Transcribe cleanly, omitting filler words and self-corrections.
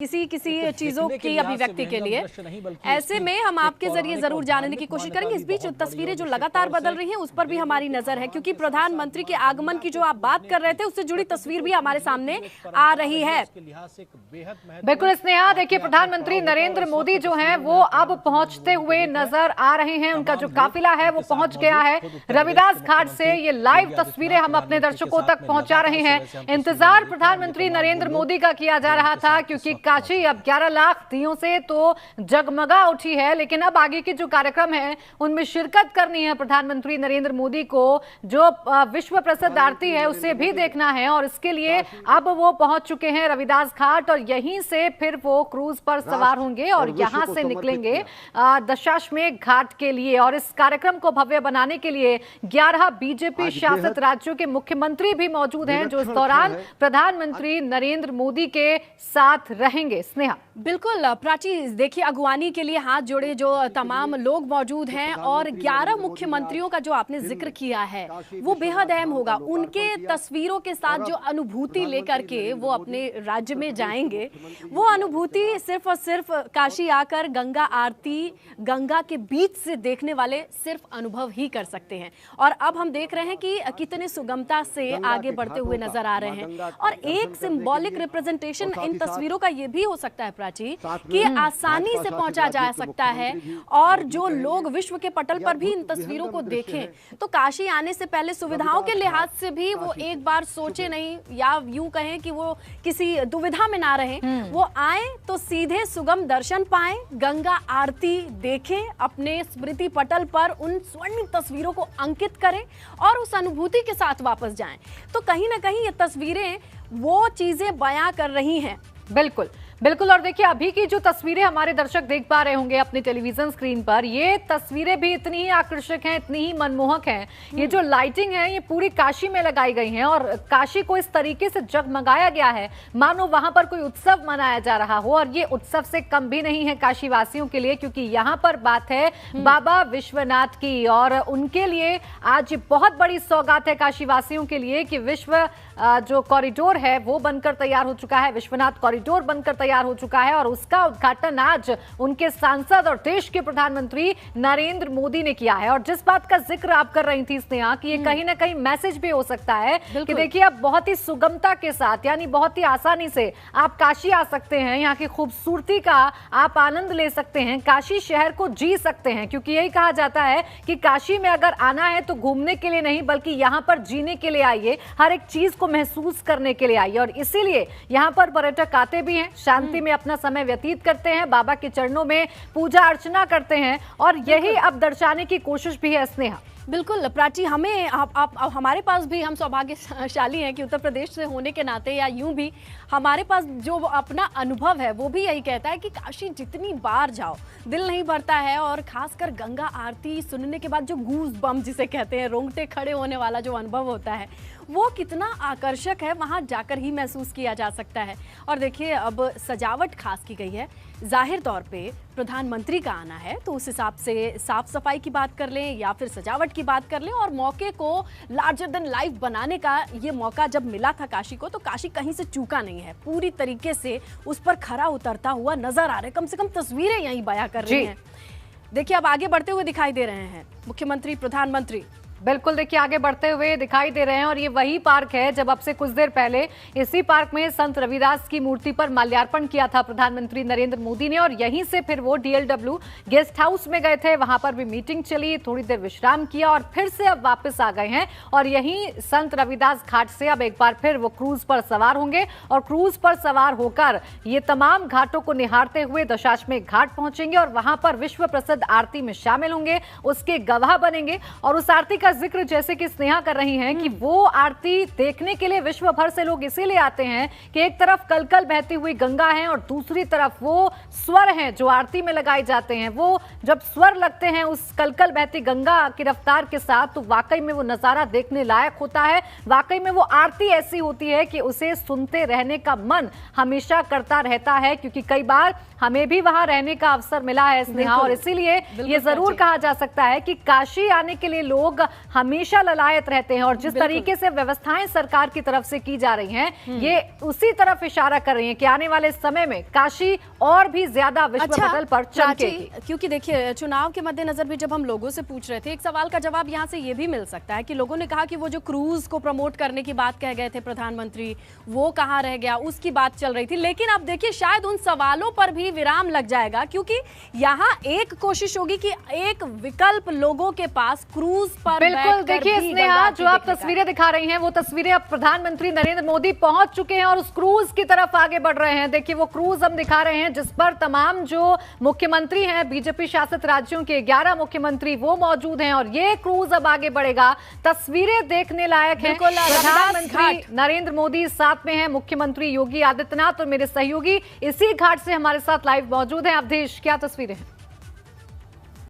किसी किसी चीजों की अभिव्यक्ति के लिए। ऐसे में हम आपके जरिए जरूर जानने की कोशिश करेंगे। इस बीच तस्वीरें जो लगातार बदल रही हैं उस पर भी हमारी नजर है, क्योंकि प्रधानमंत्री के आगमन की जो आप बात कर रहे थे उससे जुड़ी तस्वीर भी हमारे सामने आ रही है। बिल्कुल स्नेहा, देखिए प्रधानमंत्री नरेंद्र मोदी जो हैं वो अब पहुंचते हुए नजर आ रहे हैं। उनका जो काफिला है वो पहुंच गया है रविदास घाट से। ये लाइव तस्वीरें हम अपने दर्शकों तक पहुंचा रहे हैं। इंतजार प्रधानमंत्री नरेंद्र मोदी का किया जा रहा था, क्योंकि काशी अब 11 लाख दियों से तो जगमगा उठी है, लेकिन अब आगे के जो कार्यक्रम है उनमें शिरकत करनी है प्रधानमंत्री नरेंद्र मोदी को। जो विश्व प्रसिद्ध आरती है उसे भी देखना है और इसके लिए अब वो पहुंच चुके हैं रविदास घाट और यहीं से फिर वो क्रूज पर सवार होंगे और यहां से निकलेंगे दशाश्वमेध घाट के लिए। और इस कार्यक्रम को भव्य बनाने के लिए 11 बीजेपी शासित राज्यों के मुख्यमंत्री भी मौजूद हैं, जो इस दौरान प्रधानमंत्री नरेंद्र मोदी के साथ रहेंगे। स्नेहा, बिल्कुल प्राची, देखिए अगवानी के लिए हाथ जोड़े जो तमाम लोग मौजूद हैं और 11 मुख्यमंत्रियों का जो आपने जिक्र किया है वो बेहद अहम होगा। उनके तस्वीरों के साथ जो अनुभूति लेकर के वो अपने राज्य में जाएंगे, वो अनुभूति सिर्फ और सिर्फ काशी आकर गंगा आरती गंगा के बीच से देखने वाले सिर्फ अनुभव ही कर सकते हैं। और अब हम देख रहे हैं कि कितने सुगमता से आगे बढ़ते हुए नजर आ रहे हैं। और एक सिंबॉलिक रिप्रेजेंटेशन इन तस्वीरों का ये भी हो सकता है प्राची कि आसानी से पहुंचा जा सकता है और जो लोग विश्व के पटल पर भी इन तस्वीरों को देखें तो काशी आने से पहले सुविधाओं के लिहाज से भी वो एक बार सोचे नहीं, या यूं कहें कि वो किसी दुविधा में ना रहें। वो आए तो सीधे सुगम दर्शन पाएं, गंगा आरती देखें, अपने स्मृति पटल पर उन स्वर्णिम तस्वीरों को अंकित करें और उस अनुभूति के साथ वापस जाएं। तो कहीं ना कहीं ये तस्वीरें वो चीजें बयां कर रही हैं। बिल्कुल बिल्कुल। और देखिए अभी की जो तस्वीरें हमारे दर्शक देख पा रहे होंगे अपनी टेलीविजन स्क्रीन पर, ये तस्वीरें भी इतनी ही आकर्षक हैं, इतनी ही मनमोहक हैं। ये जो लाइटिंग है ये पूरी काशी में लगाई गई है और काशी को इस तरीके से जगमगाया गया है मानो वहां पर कोई उत्सव मनाया जा रहा हो। और ये उत्सव से कम भी नहीं है काशी वासियों के लिए, क्योंकि यहाँ पर बात है बाबा विश्वनाथ की। और उनके लिए आज बहुत बड़ी सौगात है काशी वासियों के लिए कि विश्व जो कॉरिडोर है वो बनकर तैयार हो चुका है, विश्वनाथ कॉरिडोर बनकर तैयार हो चुका है और उसका उद्घाटन आज उनके सांसद और देश के प्रधानमंत्री नरेंद्र मोदी ने किया है। और जिस बात का जिक्र आप कर रही थी स्नेहा कि ये कहीं ना कहीं मैसेज भी हो सकता है कि देखिए अब बहुत ही सुगमता के साथ, यानी बहुत ही आसानी से आप काशी आ सकते हैं, यहाँ की खूबसूरती का आप आनंद ले सकते हैं, काशी शहर को जी सकते हैं। क्योंकि यही कहा जाता है कि काशी में अगर आना है तो घूमने के लिए नहीं बल्कि यहाँ पर जीने के लिए आइए, हर एक चीज को महसूस करने के लिए आइए। और इसीलिए यहाँ पर पर्यटक आते भी हैं, शांति में अपना समय व्यतीत करते हैं, बाबा के चरणों में पूजा अर्चना करते हैं और यही अब दर्शाने की कोशिश भी है। स्नेहा, बिल्कुल प्राची, हमें आप हमारे पास भी, हम सौभाग्यशाली हैं कि उत्तर प्रदेश से होने के नाते या यूं भी हमारे पास जो अपना अनुभव है वो भी यही कहता है कि काशी जितनी बार जाओ दिल नहीं भरता है। और खासकर गंगा आरती सुनने के बाद जो गूज बम जिसे कहते हैं, रोंगटे खड़े होने वाला जो अनुभव होता है वो कितना आकर्षक है, वहां जाकर ही महसूस किया जा सकता है। और देखिए अब सजावट खास की गई है, जाहिर तौर पे प्रधानमंत्री का आना है तो उस हिसाब से साफ सफाई की बात कर लें या फिर सजावट की बात कर लें, और मौके को लार्जर देन लाइफ बनाने का ये मौका जब मिला था काशी को, तो काशी कहीं से चूका नहीं है, पूरी तरीके से उस पर खरा उतरता हुआ नजर आ रहा है। कम से कम तस्वीरें यही बयां कर रही हैं। देखिए अब आगे बढ़ते हुए दिखाई दे रहे हैं मुख्यमंत्री प्रधानमंत्री। बिल्कुल, देखिए आगे बढ़ते हुए दिखाई दे रहे हैं और ये वही पार्क है जब अब से कुछ देर पहले इसी पार्क में संत रविदास की मूर्ति पर माल्यार्पण किया था प्रधानमंत्री नरेंद्र मोदी ने। और यहीं से फिर वो DLW गेस्ट हाउस में गए थे, वहां पर भी मीटिंग चली, थोड़ी देर विश्राम किया और फिर से अब वापस आ गए हैं। और यहीं संत रविदास घाट से अब एक बार फिर वो क्रूज पर सवार होंगे और क्रूज पर सवार होकर ये तमाम घाटों को निहारते हुए दशाश्वमेध घाट पहुंचेंगे और वहां पर विश्व प्रसिद्ध आरती में शामिल होंगे, उसके गवाह बनेंगे। और उस आरती का जिक्र जैसे कि स्नेहा कर रही हैं कि वो आरती देखने के लिए विश्व भर से लोग इसीलिए आते हैं कि एक तरफ कलकल बहती हुई गंगा है और दूसरी तरफ वो स्वर हैं जो आरती में लगाए जाते हैं। वो जब स्वर लगते हैं उस कलकल बहती गंगा की रफ्तार के साथ तो वाकई में वो नजारा देखने लायक होता है। वाकई में वो आरती ऐसी होती है कि उसे सुनते रहने का मन हमेशा करता रहता है, क्योंकि कई बार हमें भी वहां रहने का अवसर मिला है स्नेहा। और इसीलिए ये जरूर कहा जा सकता है कि काशी आने के लिए लोग हमेशा ललायत रहते हैं। और जिस तरीके से व्यवस्थाएं सरकार की तरफ से की जा रही हैं, ये उसी तरफ इशारा कर रही हैं कि आने वाले समय में काशी और भी ज्यादा विश्व पटल पर चमकेगी। क्योंकि देखिए, चुनाव के मद्देनजर भी जब हम लोगों से पूछ रहे थे, एक सवाल का जवाब यहाँ से ये भी मिल सकता है कि लोगों ने कहा कि वो जो क्रूज को प्रमोट करने की बात कह गए थे प्रधानमंत्री, वो कहाँ रह गया, उसकी बात चल रही थी। लेकिन अब देखिए, शायद उन सवालों पर भी विराम लग जाएगा, क्योंकि यहाँ एक कोशिश होगी कि एक विकल्प लोगों के पास क्रूज पर बिल्कुल। देखिए स्नेहा, जो आप तस्वीरें दिखा रही हैं, वो तस्वीरें अब प्रधानमंत्री नरेंद्र मोदी पहुंच चुके हैं और उस क्रूज की तरफ आगे बढ़ रहे हैं। देखिए वो क्रूज हम दिखा रहे हैं जिस पर तमाम जो मुख्यमंत्री हैं बीजेपी शासित राज्यों के 11 मुख्यमंत्री वो मौजूद हैं और ये क्रूज अब आगे बढ़ेगा। तस्वीरें देखने लायक हैं। प्रधानमंत्री नरेंद्र मोदी साथ में हैं, मुख्यमंत्री योगी आदित्यनाथ और मेरे सहयोगी इसी घाट से हमारे साथ लाइव मौजूद हैं। अवधेश, क्या तस्वीरें हैं?